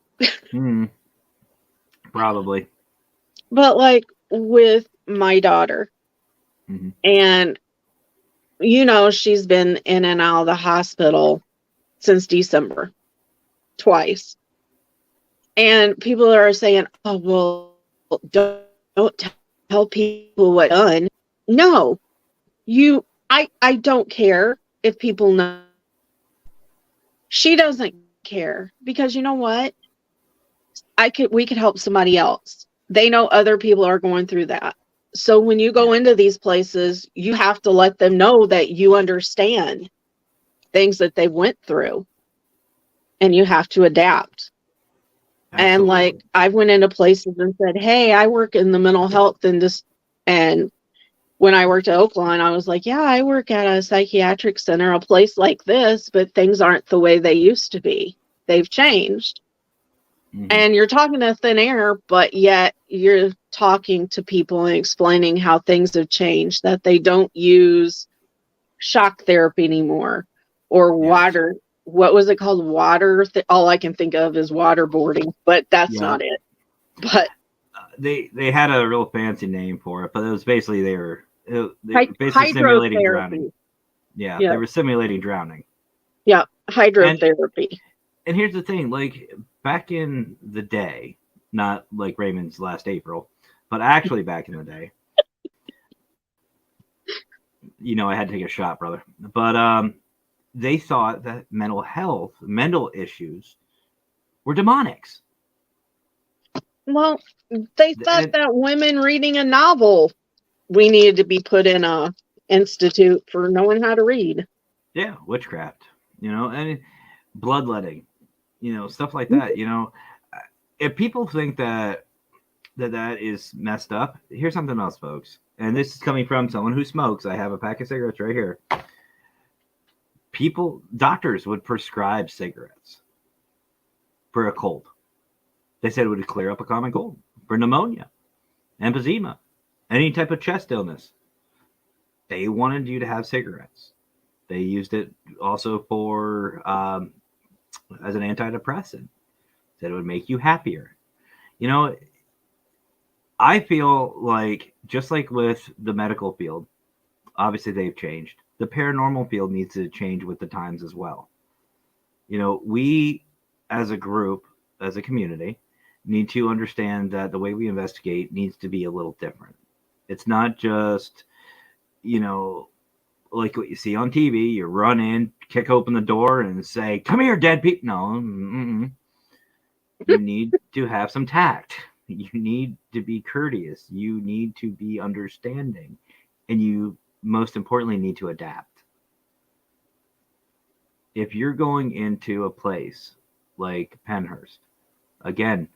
Probably. But like with my daughter, and she's been in and out of the hospital since December, twice. And people are saying, oh, well, don't tell people what done. No, I don't care if people know. She doesn't care, because you know what? We could help somebody else. They know other people are going through that. So when you go into these places, you have to let them know that you understand things that they went through, and you have to adapt. Absolutely. And like, I went into places and said, hey, I work in the mental health industry. And when I worked at Oakland, I was like, yeah, I work at a psychiatric center, a place like this, but things aren't the way they used to be. They've changed. And you're talking to thin air, but yet you're talking to people and explaining how things have changed, that they don't use shock therapy anymore, or water. What was it called? All I can think of is waterboarding, but that's not it. But they had a real fancy name for it, but it was basically they were basically simulating drowning. Yeah, they were simulating drowning. Yeah, hydrotherapy. And here's the thing, like back in the day, not like Raymond's last April, but actually back in the day, I had to take a shot, brother. But they thought that mental issues were demonics. Well, they thought that women reading a novel, we needed to be put in a institute for knowing how to read. Yeah, witchcraft, and bloodletting, stuff like that. If people think that is messed up, here's something else, folks. And this is coming from someone who smokes. I have a pack of cigarettes right here. Doctors would prescribe cigarettes for a cold. They said it would clear up a common cold, for pneumonia, emphysema, any type of chest illness. They wanted you to have cigarettes. They used it also for as an antidepressant. Said it would make you happier. You know, I feel like just like with the medical field, obviously they've changed. The paranormal field needs to change with the times as well. You know, we as a group, as a community, need to understand that the way we investigate needs to be a little different. It's not just, you know, like what you see on TV. You run in, kick open the door, and say, "Come here, dead people." No, you need to have some tact. You need to be courteous. You need to be understanding, and you most importantly need to adapt. If you're going into a place like Pennhurst, again,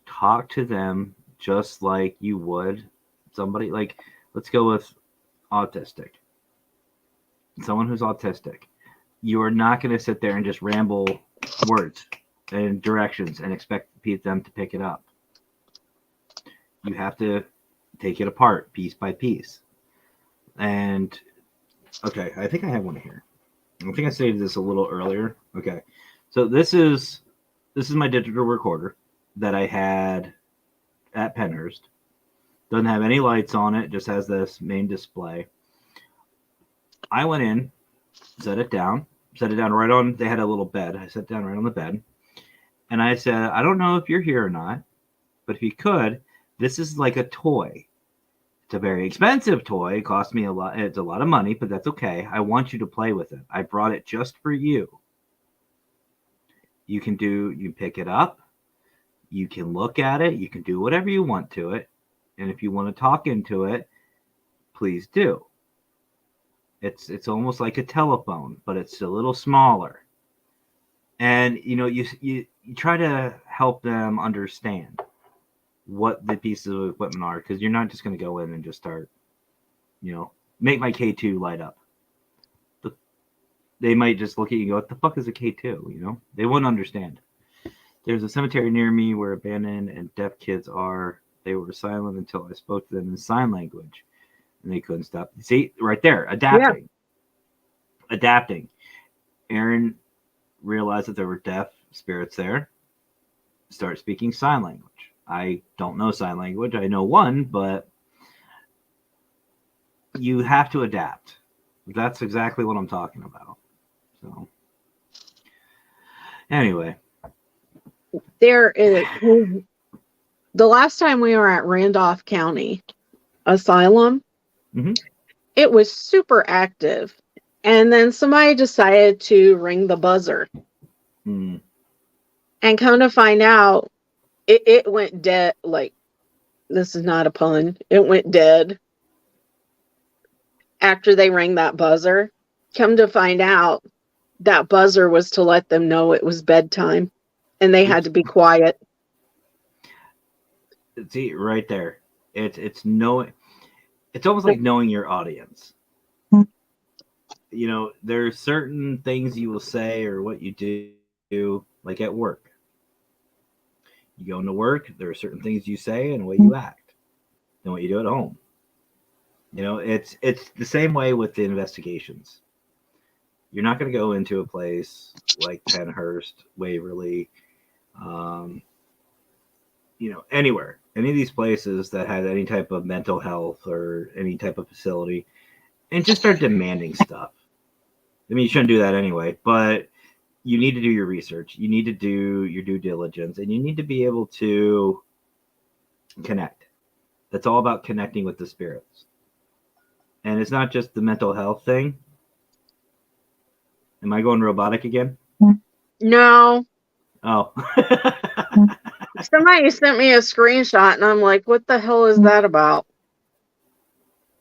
talk to them just like you would somebody like, let's go with autistic. Someone who's autistic. You are not going to sit there and just ramble words and directions and expect them to pick it up. You have to take it apart piece by piece. And okay, I think I have one here. I think I saved this a little earlier. Okay, so this is my digital recorder that I had at Pennhurst. Doesn't have any lights on it, just has this main display. I went in, set it down right on, they had a little bed. I sat down right on the bed, and I said, I don't know if you're here or not, but if you could, this is like a toy. It's a very expensive toy. It cost me a lot. It's a lot of money, but that's okay. I want you to play with it. I brought it just for you. You can pick it up. You can look at it. You can do whatever you want to it. And if you want to talk into it, please do. It's almost like a telephone, but it's a little smaller. And you know, you try to help them understand what the pieces of equipment are, because you're not just going to go in and just start, you know, make my K2 light up. They might just look at you and go, what the fuck is a K2? You know, they wouldn't understand. There's a cemetery near me where abandoned and deaf kids are. They were silent until I spoke to them in sign language, and they couldn't stop. See, right there, adapting. Yeah. Adapting. Aaron realized that there were deaf spirits there. Start speaking sign language. I don't know sign language. I know one, but you have to adapt. That's exactly what I'm talking about. So, anyway. There is, the last time we were at Randolph County Asylum, it was super active. And then somebody decided to ring the buzzer. And come to find out, it went dead. Like, this is not a pun. It went dead after they rang that buzzer. Come to find out, that buzzer was to let them know it was bedtime, and they had to be quiet. See, right there. It's knowing. It's almost like knowing your audience. You know, there's certain things you will say or what you do, like at work. You go into work, there are certain things you say and the way you act than what you do at home. You know, it's the same way with the investigations. You're not going to go into a place like Pennhurst, Waverly, you know, anywhere, any of these places that had any type of mental health or any type of facility, and just start demanding stuff. I mean, you shouldn't do that anyway, but you need to do your research. You need to do your due diligence, and you need to be able to connect. That's all about connecting with the spirits. And it's not just the mental health thing. Am I going robotic again? No. Oh. Somebody sent me a screenshot, and I'm like, what the hell is that about?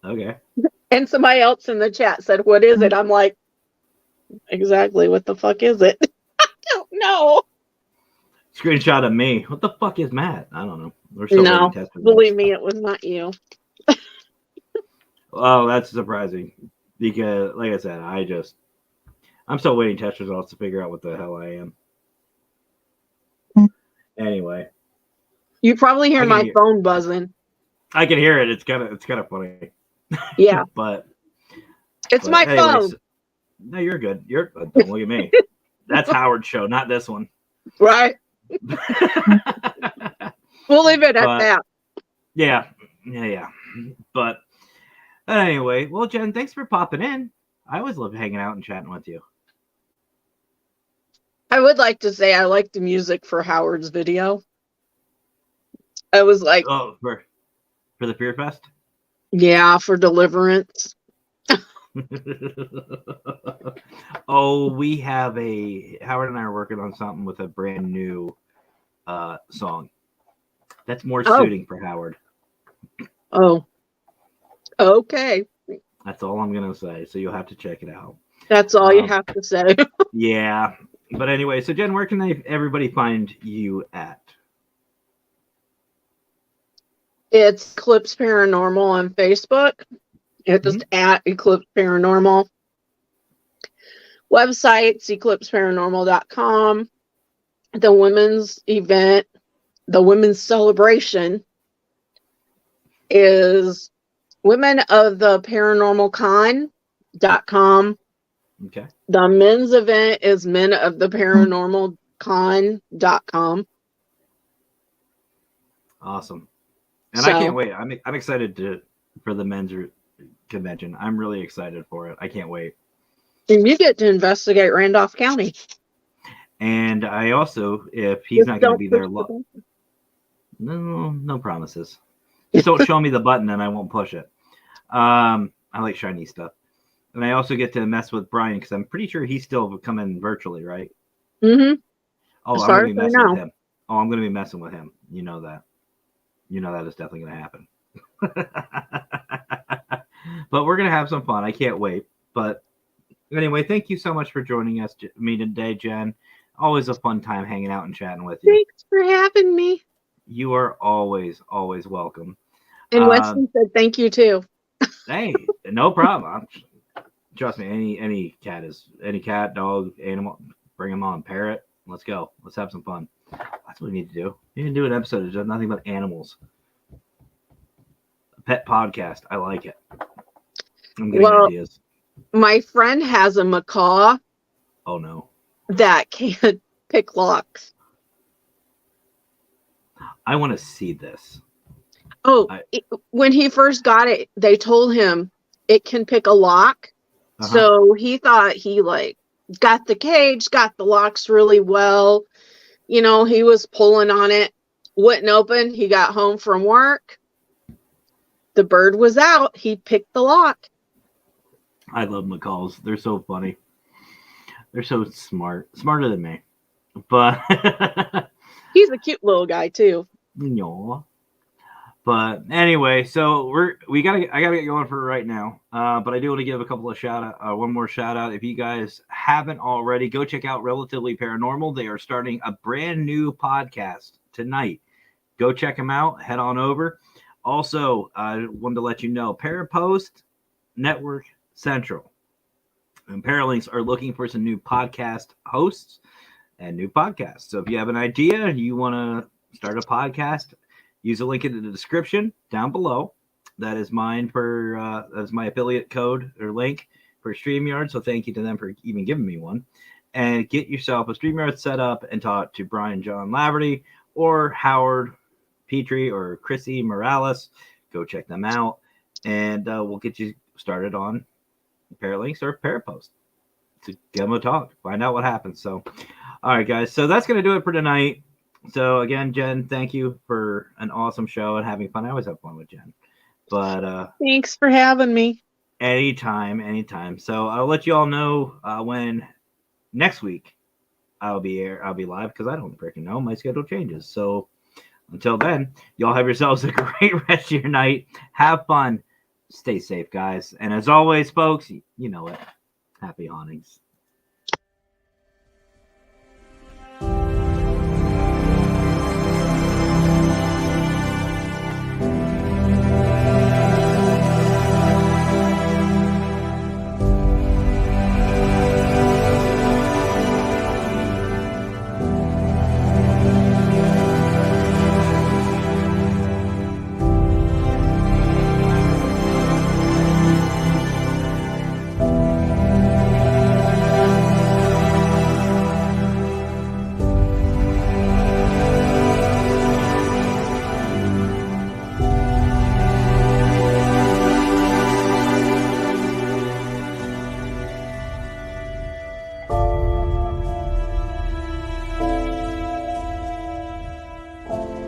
Okay. And somebody else in the chat said, what is it? I'm like, exactly, what the fuck is it? I don't know. Screenshot of me. What the fuck is Matt? I don't know. No, believe me, it was not you. Oh, that's surprising. Because, like I said, I'm still waiting test results to figure out what the hell I am. Anyway. You probably hear my phone buzzing. I can hear it. It's kind of funny. Yeah. but my phone. No, you're good. Don't look at me. That's Howard's show, not this one. Right. We'll leave it at But- that. Yeah. But anyway, well, Jen, thanks for popping in. I always love hanging out and chatting with you. I would like to say I like the music for Howard's video. I was like, Oh, for the Fear Fest? yeah, for Deliverance. Oh, we have Howard and I are working on something with a brand new song. That's more Oh. suiting for Howard. Oh, okay. That's all I'm gonna say. So you'll have to check it out. That's all you have to say. Yeah. But anyway, so Jen, where can everybody find you at? It's Eclipse Paranormal on Facebook. It's just at Eclipse Paranormal. Websites, eclipseparanormal.com. The women's event, the women's celebration is Women of the Paranormal Con.com. Okay. The men's event is Men of the Paranormal Con.com. Awesome. And So- I can't wait. I'm excited for the men's convention. I'm really excited for it. I can't wait. And you get to investigate Randolph County. And I also, if he's not going to be there, Just don't push no promises. Just don't show me the button and I won't push it. I like shiny stuff. And I also get to mess with Brian because I'm pretty sure he's still coming virtually, right? the button. Mhm. Oh, As I'm far going to be as I messing know. with him. Oh, I'm going to be messing with him. You know that. You know that is definitely going to happen. But we're going to have some fun. I can't wait. But anyway, thank you so much for joining me today, Jen. Always a fun time hanging out and chatting with you. Thanks for having me. You are always welcome. And Wesley said thank you too. Hey, no problem. Trust me, any cat, dog, animal, bring them on. Parrot, let's go. Let's have some fun. That's what we need to do. We need to do an episode of just nothing but animals. A pet podcast. I like it. I'm getting ideas. My friend has a macaw Oh no. that can pick locks. I want to see this. Oh, when he first got it, they told him it can pick a lock. Uh-huh. So he thought he got the cage, got the locks really well. You know, he was pulling on it, wouldn't open. He got home from work. The bird was out. He picked the lock. I love macaws. They're so funny. They're so smart. Smarter than me. But He's a cute little guy too. no. But anyway, so I gotta get going for right now. But I do want to give a couple of one more shout out. If you guys haven't already, go check out Relatively Paranormal. They are starting a brand new podcast tonight. Go check them out. Head on over. Also, I wanted to let you know, Parapost Network Central and Paralinks are looking for some new podcast hosts and new podcasts. So if you have an idea and you want to start a podcast, use a link in the description down below. That is mine that's my affiliate code or link for StreamYard. So thank you to them for even giving me one. And get yourself a StreamYard set up and talk to Brian John Laverty or Howard Petrie or Chrissy Morales. Go check them out. And we'll get you started on Paralinks or Parapost to get them a talk, find out what happens. So, all right, guys. So that's going to do it for tonight. So again, Jen, thank you for an awesome show and having fun. I always have fun with Jen, but Thanks for having me. anytime. So I'll let you all know when next week I'll be live because I don't freaking know. My schedule changes. So until then, y'all have yourselves a great rest of your night. Have fun. Stay safe, guys. And as always, folks, you know it. Happy hauntings. Bye.